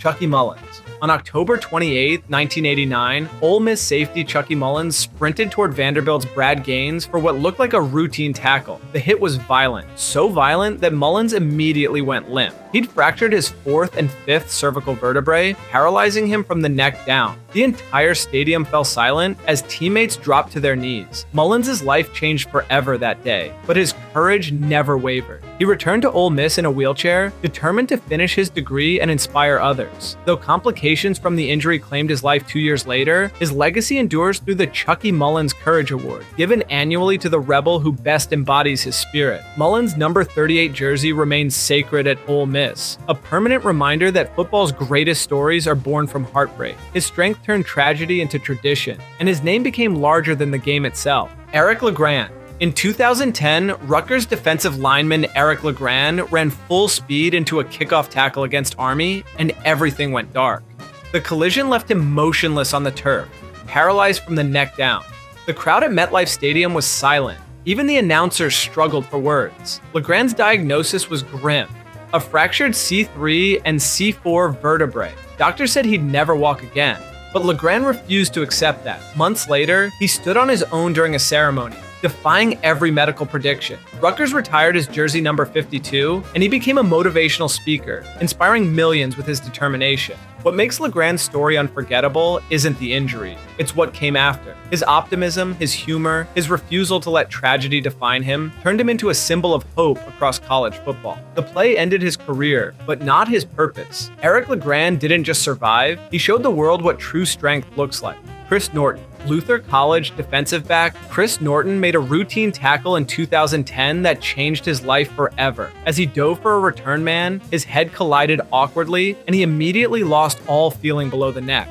Chuckie Mullins. On October 28, 1989, Ole Miss safety Chuckie Mullins sprinted toward Vanderbilt's Brad Gaines for what looked like a routine tackle. The hit was violent, so violent that Mullins immediately went limp. He'd fractured his 4th and 5th cervical vertebrae, paralyzing him from the neck down. The entire stadium fell silent as teammates dropped to their knees. Mullins' life changed forever that day, but his courage never wavered. He returned to Ole Miss in a wheelchair, determined to finish his degree and inspire others. Though complications from the injury claimed his life 2 years later, his legacy endures through the Chuckie Mullins Courage Award, given annually to the rebel who best embodies his spirit. Mullins' number 38 jersey remains sacred at Ole Miss, a permanent reminder that football's greatest stories are born from heartbreak. His strength turned tragedy into tradition, and his name became larger than the game itself. Eric LeGrand. In 2010, Rutgers defensive lineman Eric LeGrand ran full speed into a kickoff tackle against Army, and everything went dark. The collision left him motionless on the turf, paralyzed from the neck down. The crowd at MetLife Stadium was silent. Even the announcers struggled for words. LeGrand's diagnosis was grim: a fractured C3 and C4 vertebrae. Doctors said he'd never walk again, but LeGrand refused to accept that. Months later, he stood on his own during a ceremony, defying every medical prediction. Rutgers retired his jersey number 52, and he became a motivational speaker, inspiring millions with his determination. What makes LeGrand's story unforgettable isn't the injury, it's what came after. His optimism, his humor, his refusal to let tragedy define him turned him into a symbol of hope across college football. The play ended his career, but not his purpose. Eric LeGrand didn't just survive, he showed the world what true strength looks like. Chris Norton. Luther College defensive back Chris Norton made a routine tackle in 2010 that changed his life forever. As he dove for a return man, his head collided awkwardly, and he immediately lost all feeling below the neck.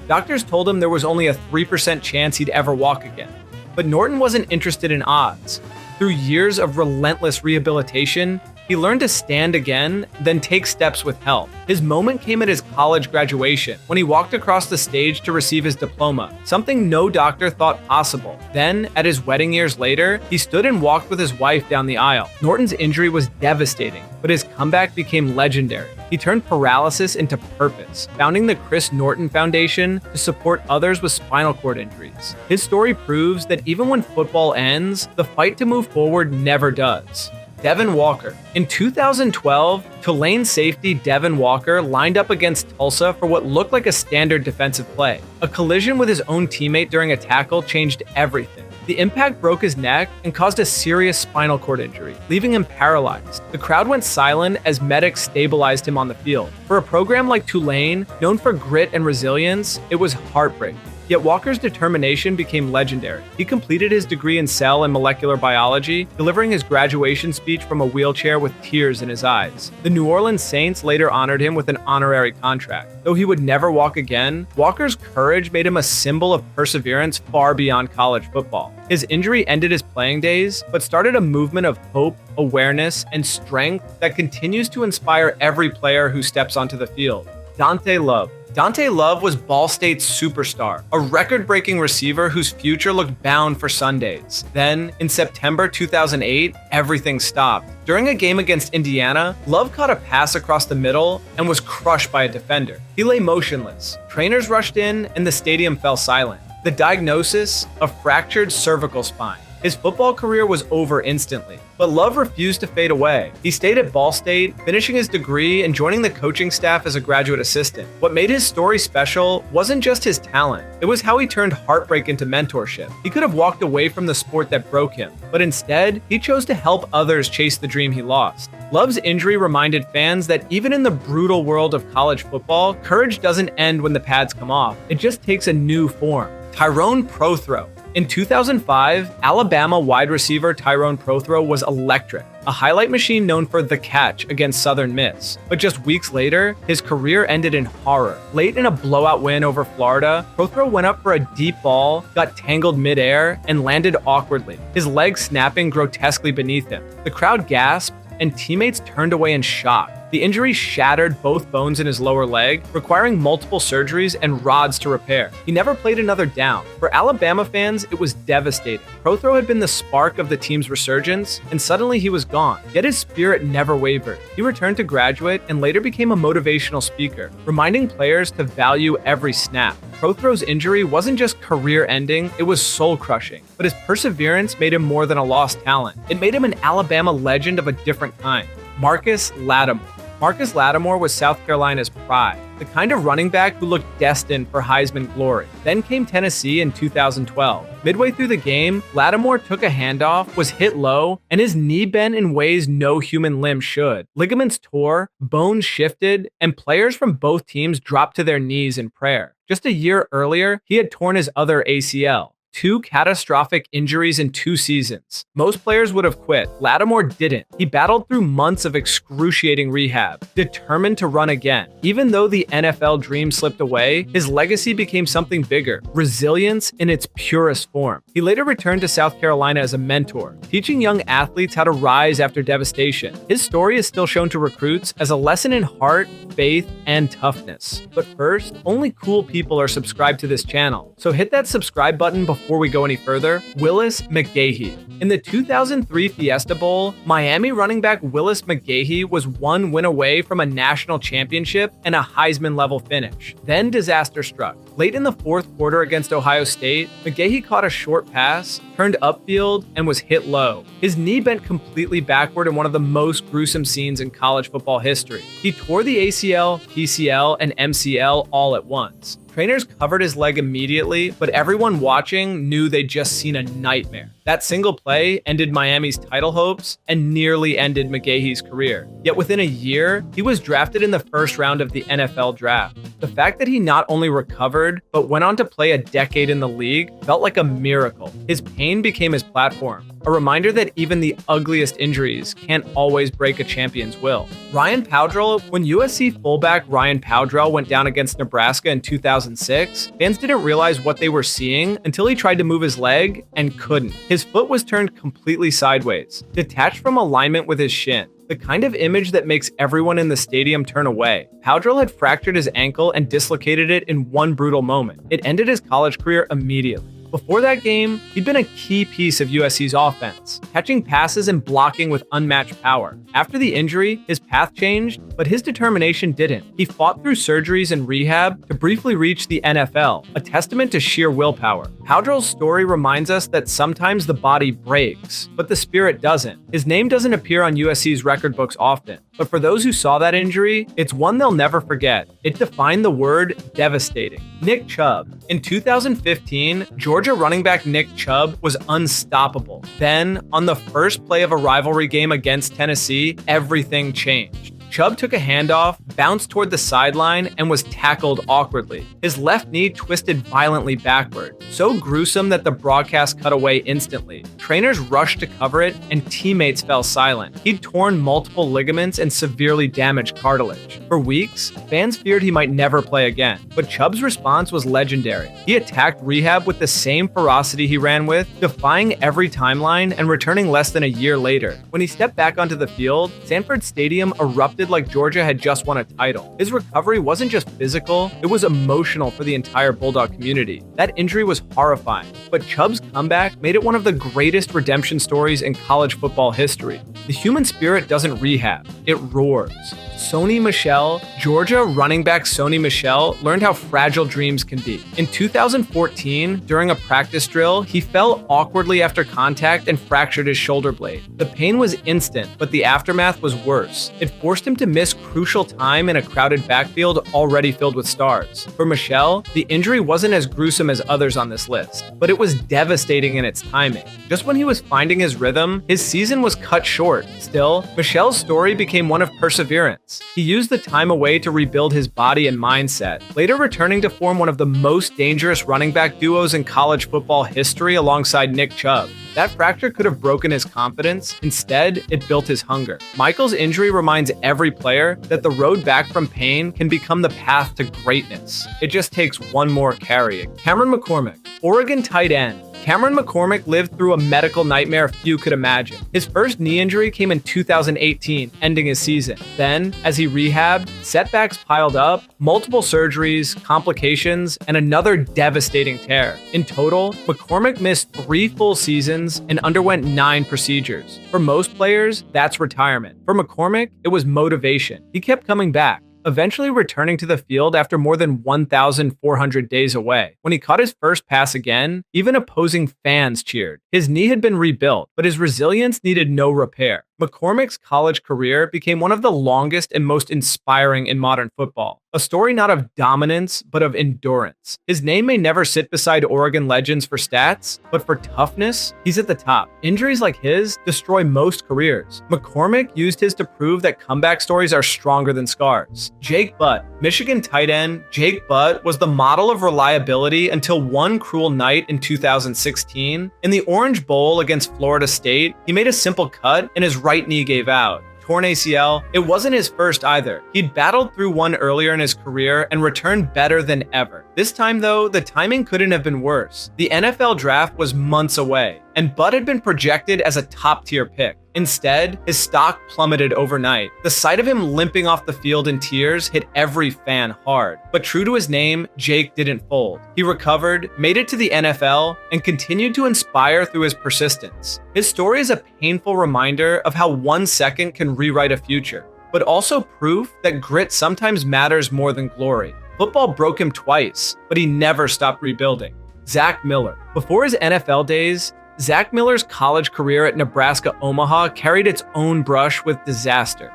Doctors told him there was only a 3% chance he'd ever walk again. But Norton wasn't interested in odds. Through years of relentless rehabilitation, he learned to stand again, then take steps with help. His moment came at his college graduation, when he walked across the stage to receive his diploma, something no doctor thought possible. Then, at his wedding years later, he stood and walked with his wife down the aisle. Norton's injury was devastating, but his comeback became legendary. He turned paralysis into purpose, founding the Chris Norton Foundation to support others with spinal cord injuries. His story proves that even when football ends, the fight to move forward never does. Devon Walker. In 2012, Tulane safety Devon Walker lined up against Tulsa for what looked like a standard defensive play. A collision with his own teammate during a tackle changed everything. The impact broke his neck and caused a serious spinal cord injury, leaving him paralyzed. The crowd went silent as medics stabilized him on the field. For a program like Tulane, known for grit and resilience, it was heartbreaking. Yet Walker's determination became legendary. He completed his degree in cell and molecular biology, delivering his graduation speech from a wheelchair with tears in his eyes. The New Orleans Saints later honored him with an honorary contract. Though he would never walk again, Walker's courage made him a symbol of perseverance far beyond college football. His injury ended his playing days, but started a movement of hope, awareness, and strength that continues to inspire every player who steps onto the field. Dante Love. Dante Love was Ball State's superstar, a record-breaking receiver whose future looked bound for Sundays. Then, in September 2008, everything stopped. During a game against Indiana, Love caught a pass across the middle and was crushed by a defender. He lay motionless. Trainers rushed in, and the stadium fell silent. The diagnosis? A fractured cervical spine. His football career was over instantly, but Love refused to fade away. He stayed at Ball State, finishing his degree and joining the coaching staff as a graduate assistant. What made his story special wasn't just his talent, it was how he turned heartbreak into mentorship. He could have walked away from the sport that broke him, but instead, he chose to help others chase the dream he lost. Love's injury reminded fans that even in the brutal world of college football, courage doesn't end when the pads come off. It just takes a new form. Tyrone Prothro. In 2005, Alabama wide receiver Tyrone Prothro was electric, a highlight machine known for the catch against Southern Miss. But just weeks later, his career ended in horror. Late in a blowout win over Florida, Prothro went up for a deep ball, got tangled midair, and landed awkwardly, his legs snapping grotesquely beneath him. The crowd gasped, and teammates turned away in shock. The injury shattered both bones in his lower leg, requiring multiple surgeries and rods to repair. He never played another down. For Alabama fans, it was devastating. Prothro had been the spark of the team's resurgence, and suddenly he was gone. Yet his spirit never wavered. He returned to graduate and later became a motivational speaker, reminding players to value every snap. Prothro's injury wasn't just career-ending, it was soul-crushing. But his perseverance made him more than a lost talent. It made him an Alabama legend of a different kind. Marcus Lattimore. Marcus Lattimore was South Carolina's pride, the kind of running back who looked destined for Heisman glory. Then came Tennessee in 2012. Midway through the game, Lattimore took a handoff, was hit low, and his knee bent in ways no human limb should. Ligaments tore, bones shifted, and players from both teams dropped to their knees in prayer. Just a year earlier, he had torn his other ACL. 2 catastrophic injuries in 2 seasons. Most players would have quit. Lattimore didn't. He battled through months of excruciating rehab, determined to run again. Even though the NFL dream slipped away, his legacy became something bigger, resilience in its purest form. He later returned to South Carolina as a mentor, teaching young athletes how to rise after devastation. His story is still shown to recruits as a lesson in heart, faith, and toughness. But first, only cool people are subscribed to this channel, so hit that subscribe button before we go any further. Willis McGahee. In the 2003 Fiesta Bowl, Miami running back Willis McGahee was 1 win away from a national championship and a Heisman-level finish. Then disaster struck. Late in the 4th quarter against Ohio State, McGahee caught a short pass, turned upfield, and was hit low. His knee bent completely backward in one of the most gruesome scenes in college football history. He tore the ACL, PCL, and MCL all at once. Trainers covered his leg immediately, but everyone watching knew they'd just seen a nightmare. That single play ended Miami's title hopes and nearly ended McGahee's career. Yet within a year, he was drafted in the 1st round of the NFL draft. The fact that he not only recovered, but went on to play a decade in the league felt like a miracle. His pain became his platform, a reminder that even the ugliest injuries can't always break a champion's will. Ryan Powdrell. When USC fullback Ryan Powdrell went down against Nebraska in 2006, fans didn't realize what they were seeing until he tried to move his leg and couldn't. His foot was turned completely sideways, detached from alignment with his shin. The kind of image that makes everyone in the stadium turn away. Powdrell had fractured his ankle and dislocated it in one brutal moment. It ended his college career immediately. Before that game, he'd been a key piece of USC's offense, catching passes and blocking with unmatched power. After the injury, his path changed, but his determination didn't. He fought through surgeries and rehab to briefly reach the NFL, a testament to sheer willpower. Powdrell's story reminds us that sometimes the body breaks, but the spirit doesn't. His name doesn't appear on USC's record books often, but for those who saw that injury, it's one they'll never forget. It defined the word devastating. Nick Chubb. In 2015, Georgia running back Nick Chubb was unstoppable. Then, on the first play of a rivalry game against Tennessee, everything changed. Chubb took a handoff, bounced toward the sideline, and was tackled awkwardly. His left knee twisted violently backward, so gruesome that the broadcast cut away instantly. Trainers rushed to cover it, and teammates fell silent. He'd torn multiple ligaments and severely damaged cartilage. For weeks, fans feared he might never play again, but Chubb's response was legendary. He attacked rehab with the same ferocity he ran with, defying every timeline and returning less than a year later. When he stepped back onto the field, Sanford Stadium erupted like Georgia had just won a title. His recovery wasn't just physical, it was emotional for the entire Bulldog community. That injury was horrifying, but Chubb's comeback made it one of the greatest redemption stories in college football history. The human spirit doesn't rehab, it roars. Sony Michel, Georgia running back Sony Michel, learned how fragile dreams can be. In 2014, during a practice drill, he fell awkwardly after contact and fractured his shoulder blade. The pain was instant, but the aftermath was worse. It forced him to miss crucial time in a crowded backfield already filled with stars. For Michel, the injury wasn't as gruesome as others on this list, but it was devastating in its timing. Just when he was finding his rhythm, his season was cut short. Still, Michel's story became one of perseverance. He used the time away to rebuild his body and mindset, later returning to form one of the most dangerous running back duos in college football history alongside Nick Chubb. That fracture could have broken his confidence. Instead, it built his hunger. Michael's injury reminds every player that the road back from pain can become the path to greatness. It just takes one more carry. Cameron McCormick, Oregon tight end. Cameron McCormick lived through a medical nightmare few could imagine. His first knee injury came in 2018, ending his season. Then, as he rehabbed, setbacks piled up, multiple surgeries, complications, and another devastating tear. In total, McCormick missed 3 full seasons and underwent 9 procedures. For most players, that's retirement. For McCormick, it was motivation. He kept coming back, eventually returning to the field after more than 1,400 days away. When he caught his first pass again, even opposing fans cheered. His knee had been rebuilt, but his resilience needed no repair. McCormick's college career became one of the longest and most inspiring in modern football. A story not of dominance, but of endurance. His name may never sit beside Oregon legends for stats, but for toughness, he's at the top. Injuries like his destroy most careers. McCormick used his to prove that comeback stories are stronger than scars. Jake Butt. Michigan tight end Jake Butt was the model of reliability until one cruel night in 2016. In the Orange Bowl against Florida State, he made a simple cut and his right knee gave out. Torn ACL, it wasn't his first either. He'd battled through one earlier in his career and returned better than ever. This time though, the timing couldn't have been worse. The NFL draft was months away, and Butt had been projected as a top-tier pick. Instead, his stock plummeted overnight. The sight of him limping off the field in tears hit every fan hard. But true to his name, Jake didn't fold. He recovered, made it to the NFL, and continued to inspire through his persistence. His story is a painful reminder of how 1 second can rewrite a future, but also proof that grit sometimes matters more than glory. Football broke him twice, but he never stopped rebuilding. Zach Miller. Before his NFL days, Zach Miller's college career at Nebraska-Omaha carried its own brush with disaster.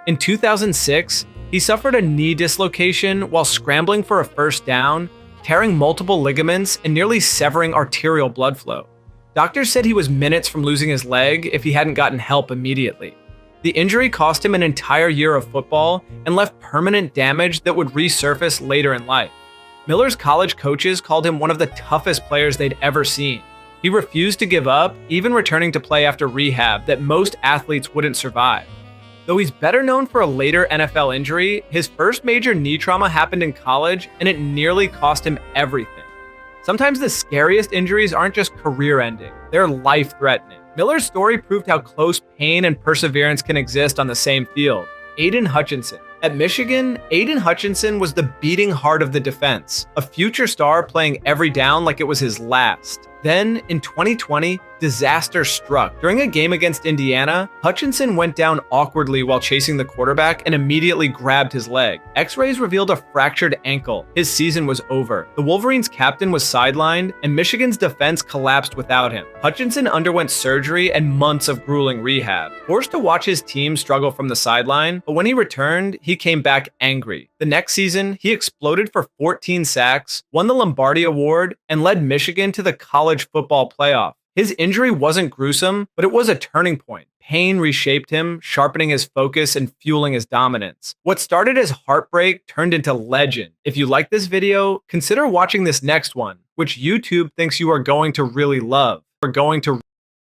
In 2006, he suffered a knee dislocation while scrambling for a first down, tearing multiple ligaments and nearly severing arterial blood flow. Doctors said he was minutes from losing his leg if he hadn't gotten help immediately. The injury cost him an entire year of football and left permanent damage that would resurface later in life. Miller's college coaches called him one of the toughest players they'd ever seen. He refused to give up, even returning to play after rehab that most athletes wouldn't survive. Though he's better known for a later NFL injury, his first major knee trauma happened in college and it nearly cost him everything. Sometimes the scariest injuries aren't just career-ending, they're life-threatening. Miller's story proved how close pain and perseverance can exist on the same field. Aidan Hutchinson. At Michigan, Aidan Hutchinson was the beating heart of the defense, a future star playing every down like it was his last. Then, in 2020, disaster struck. During a game against Indiana, Hutchinson went down awkwardly while chasing the quarterback and immediately grabbed his leg. X-rays revealed a fractured ankle. His season was over. The Wolverines' captain was sidelined, and Michigan's defense collapsed without him. Hutchinson underwent surgery and months of grueling rehab. Forced to watch his team struggle from the sideline, but when he returned, he came back angry. The next season, he exploded for 14 sacks, won the Lombardi Award, and led Michigan to the college football playoff. His injury wasn't gruesome, but it was a turning point. Pain reshaped him, sharpening his focus and fueling his dominance. What started as heartbreak turned into legend. If you like this video, consider watching this next one, which YouTube thinks you are going to really love.